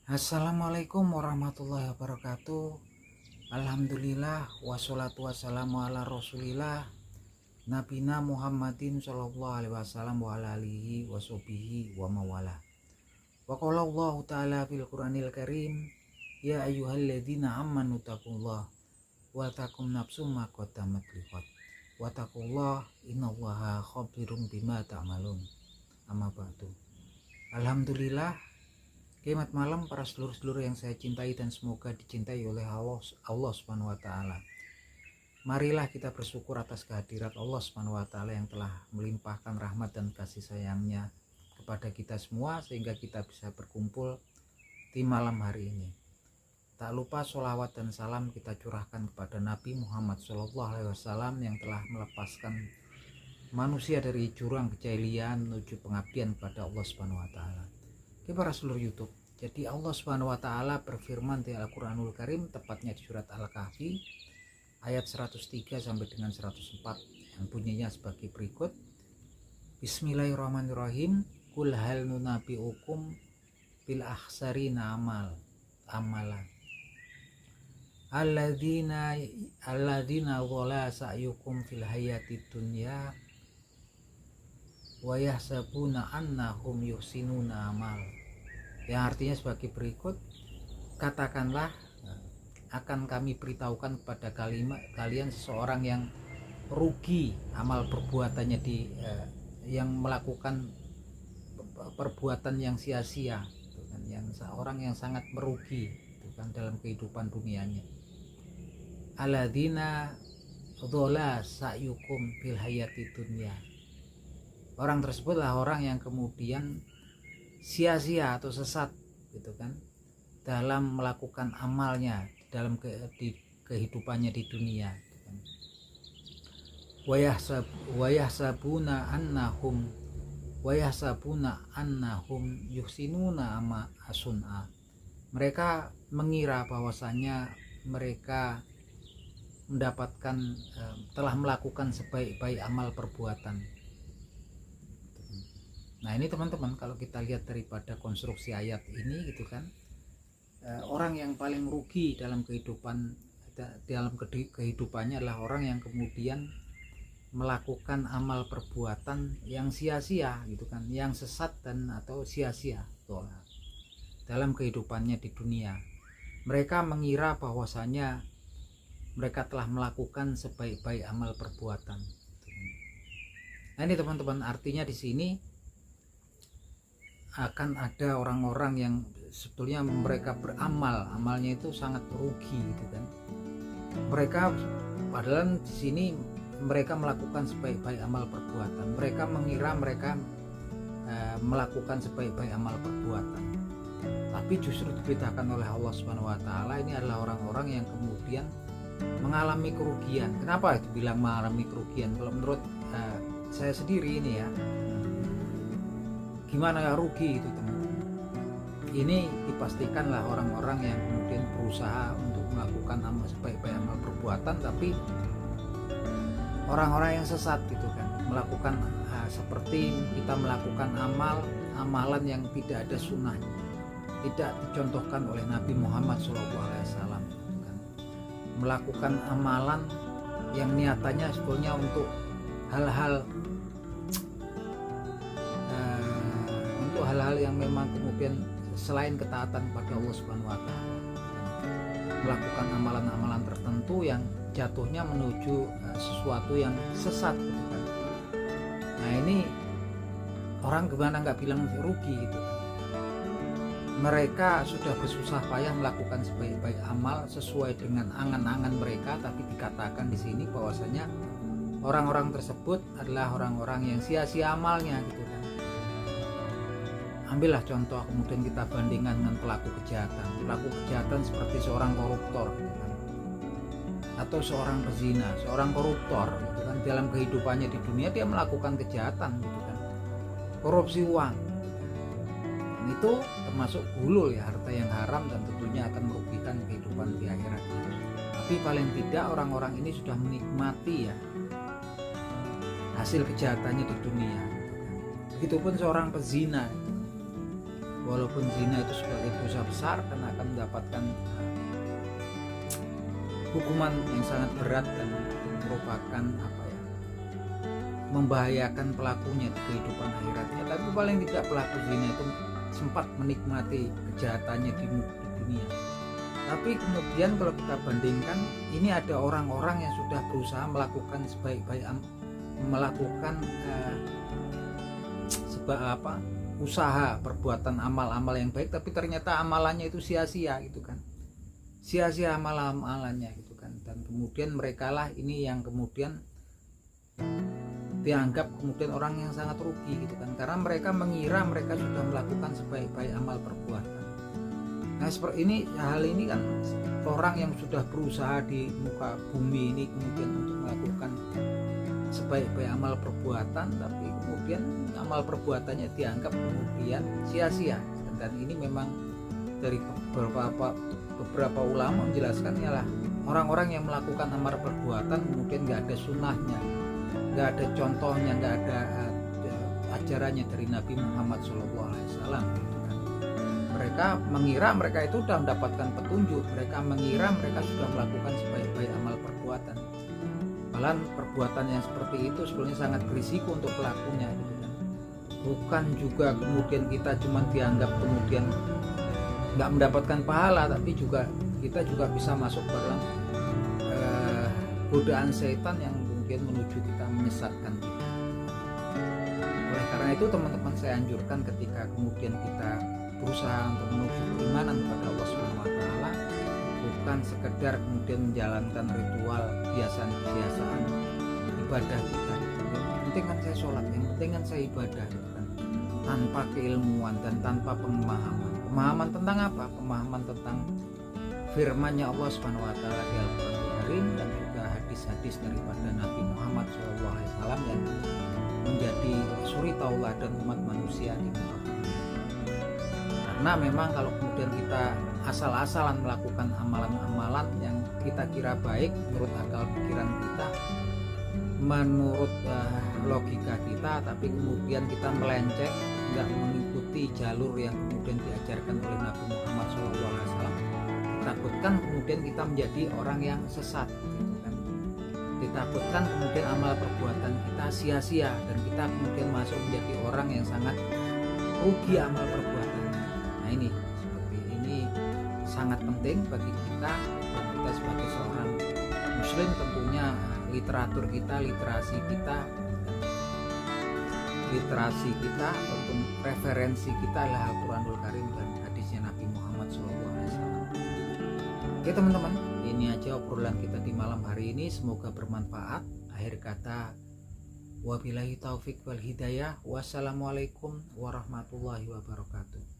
Assalamualaikum warahmatullahi wabarakatuh. Alhamdulillah wassalatu wassalamu ala rasulillah Nabina Muhammadin sallallahu alaihi wasallam wa ala alihi wa sahbihi wa mawala. Wa qala Allah ta'ala fil Qur'anil Karim, ya ayyuhalladzina amanu taqullah wa takum nafsum ma qaddamat liqad wa taqullah innallaha khabirum bima ta'malun. Amma ba'du. Alhamdulillah, selamat malam para sedulur-sedulur yang saya cintai dan semoga dicintai oleh Allah Subhanahu wa taala. Marilah kita bersyukur atas kehadirat Allah Subhanahu wa taala yang telah melimpahkan rahmat dan kasih sayangnya kepada kita semua sehingga kita bisa berkumpul di malam hari ini. Tak lupa sholawat dan salam kita curahkan kepada Nabi Muhammad SAW yang telah melepaskan manusia dari jurang kejahilian menuju pengabdian kepada Allah Subhanahu wa taala. Para seluruh YouTube, jadi Allah Subhanahu wa taala berfirman di Al-Qur'anul Karim, tepatnya di surat Al-Kahfi ayat 103 sampai dengan 104 yang bunyinya sebagai berikut. Bismillahirrahmanirrahim. Qul hal nunabiukum bil akhsarina amala alladzina dhalla sa'yukum fil hayatid dunya wa yahsabuna annahum yuhsinuna amal. Yang artinya sebagai berikut, katakanlah, akan kami beritahukan kepada kalian seseorang yang rugi amal perbuatannya yang melakukan perbuatan yang sia-sia, yang seorang yang sangat merugi dalam kehidupan dunianya. Alladzina dhalla sa'yukum fil hayati dunya. Orang tersebutlah orang yang kemudian sia-sia atau sesat dalam melakukan amalnya dalam kehidupannya di dunia. Wayahsabuna annahum yuhsinuna ama asun'a. Mereka mengira bahwasanya mereka mendapatkan telah melakukan sebaik-baik amal perbuatan. Nah ini teman-teman, kalau kita lihat daripada konstruksi ayat ini orang yang paling rugi dalam kehidupannya adalah orang yang kemudian melakukan amal perbuatan yang sia-sia yang sesat dan atau sia-sia dalam kehidupannya di dunia. Mereka mengira bahwasanya mereka telah melakukan sebaik-baik amal perbuatan. Nah ini teman-teman, artinya di sini akan ada orang-orang yang sebetulnya mereka beramal, amalnya itu sangat rugi Mereka padahal di sini mereka melakukan sebaik-baik amal perbuatan. Mereka mengira mereka melakukan sebaik-baik amal perbuatan. Tapi justru diberitakan oleh Allah Subhanahu wa taala ini adalah orang-orang yang kemudian mengalami kerugian. Kenapa itu bilang mengalami kerugian? Kalau menurut saya sendiri ini ya, gimana gak rugi itu teman-teman? Ini dipastikanlah orang-orang yang kemudian berusaha untuk melakukan sebaik-baik amal perbuatan, tapi orang-orang yang sesat melakukan seperti kita melakukan amalan yang tidak ada sunnahnya, tidak dicontohkan oleh Nabi Muhammad SAW, melakukan amalan yang niatannya sebetulnya untuk hal-hal yang memang kemudian selain ketaatan kepada Allah Subhanahu wa taala, melakukan amalan-amalan tertentu yang jatuhnya menuju sesuatu yang sesat Nah ini orang gimana nggak bilang rugi Mereka sudah bersusah payah melakukan sebaik-baik amal sesuai dengan angan-angan mereka, tapi dikatakan di sini bahwasanya orang-orang tersebut adalah orang-orang yang sia-sia amalnya Ambillah contoh, kemudian kita bandingkan dengan pelaku kejahatan seperti seorang koruptor atau seorang pezina, seorang koruptor dalam kehidupannya di dunia dia melakukan kejahatan korupsi uang. Dan itu termasuk gulul ya, harta yang haram dan tentunya akan merugikan kehidupan di akhirat. Tapi paling tidak orang-orang ini sudah menikmati ya hasil kejahatannya di dunia. Begitupun seorang pezina, walaupun zina itu sebagai dosa besar dan akan mendapatkan hukuman yang sangat berat dan merupakan membahayakan pelakunya di kehidupan akhiratnya, tapi paling tidak pelaku zina itu sempat menikmati kejahatannya di dunia. Tapi kemudian kalau kita bandingkan, ini ada orang-orang yang sudah berusaha melakukan usaha perbuatan amal-amal yang baik, tapi ternyata amalannya itu sia-sia gitu kan, sia-sia amalannya gitu kan. Dan kemudian mereka lah ini yang kemudian dianggap kemudian orang yang sangat rugi gitu kan, karena mereka mengira mereka sudah melakukan sebaik-baik amal perbuatan. Nah seperti ini, hal ini kan orang yang sudah berusaha di muka bumi ini kemudian untuk melakukan sebaik-baik amal perbuatan, tapi kemudian amal perbuatannya dianggap kemudian sia-sia. Dan ini memang dari beberapa ulama menjelaskan ialah orang-orang yang melakukan amal perbuatan kemudian nggak ada sunnahnya, nggak ada contohnya, nggak ada ajarannya dari Nabi Muhammad SAW. Mereka mengira mereka itu sudah mendapatkan petunjuk, mereka mengira mereka sudah melakukan sebaik-baik amal perbuatan. Malah perbuatan yang seperti itu sebenarnya sangat berisiko untuk pelakunya gitu kan. Bukan juga kemudian kita cuma dianggap kemudian nggak mendapatkan pahala, tapi juga kita juga bisa masuk dalam godaan setan yang mungkin menuju kita menyesatkan kita. Oleh karena itu teman-teman, saya anjurkan ketika kemudian kita berusaha untuk menuju keimanan kepada Allah Subhanahu wa taala, bukan sekedar kemudian menjalankan ritual kebiasaan ibadah kita. Yang penting kan saya sholat, yang penting kan saya ibadah gitu kan. Tanpa keilmuan dan tanpa pemahaman tentang apa? Pemahaman tentang firman-Nya Allah Subhanahu wa taala di Al-Qur'an Karim dan juga hadis-hadis daripada Nabi Muhammad SAW yang menjadi suri tauladan umat manusia di muka bumi. Karena memang kalau kemudian kita asal-asalan melakukan amalan-amalan yang kita kira baik menurut akal pikiran kita, menurut logika kita, tapi kemudian kita melenceng, nggak mengikuti jalur yang kemudian diajarkan oleh Nabi Muhammad SAW, ditakutkan kemudian kita menjadi orang yang sesat gitu kan. Ditakutkan kemudian amal perbuatan kita sia-sia dan kita kemudian masuk menjadi orang yang sangat rugi amal perbuatan. Nah ini seperti ini sangat penting bagi kita, dan kita sebagai seorang muslim tentunya literatur kita, literasi kita ataupun referensi kita adalah Al-Quranul Karim dan hadisnya Nabi Muhammad SAW. Oke teman-teman, ini aja obrolan kita di malam hari ini, semoga bermanfaat. Akhir kata, wabillahi taufik wal hidayah. Wassalamualaikum warahmatullahi wabarakatuh.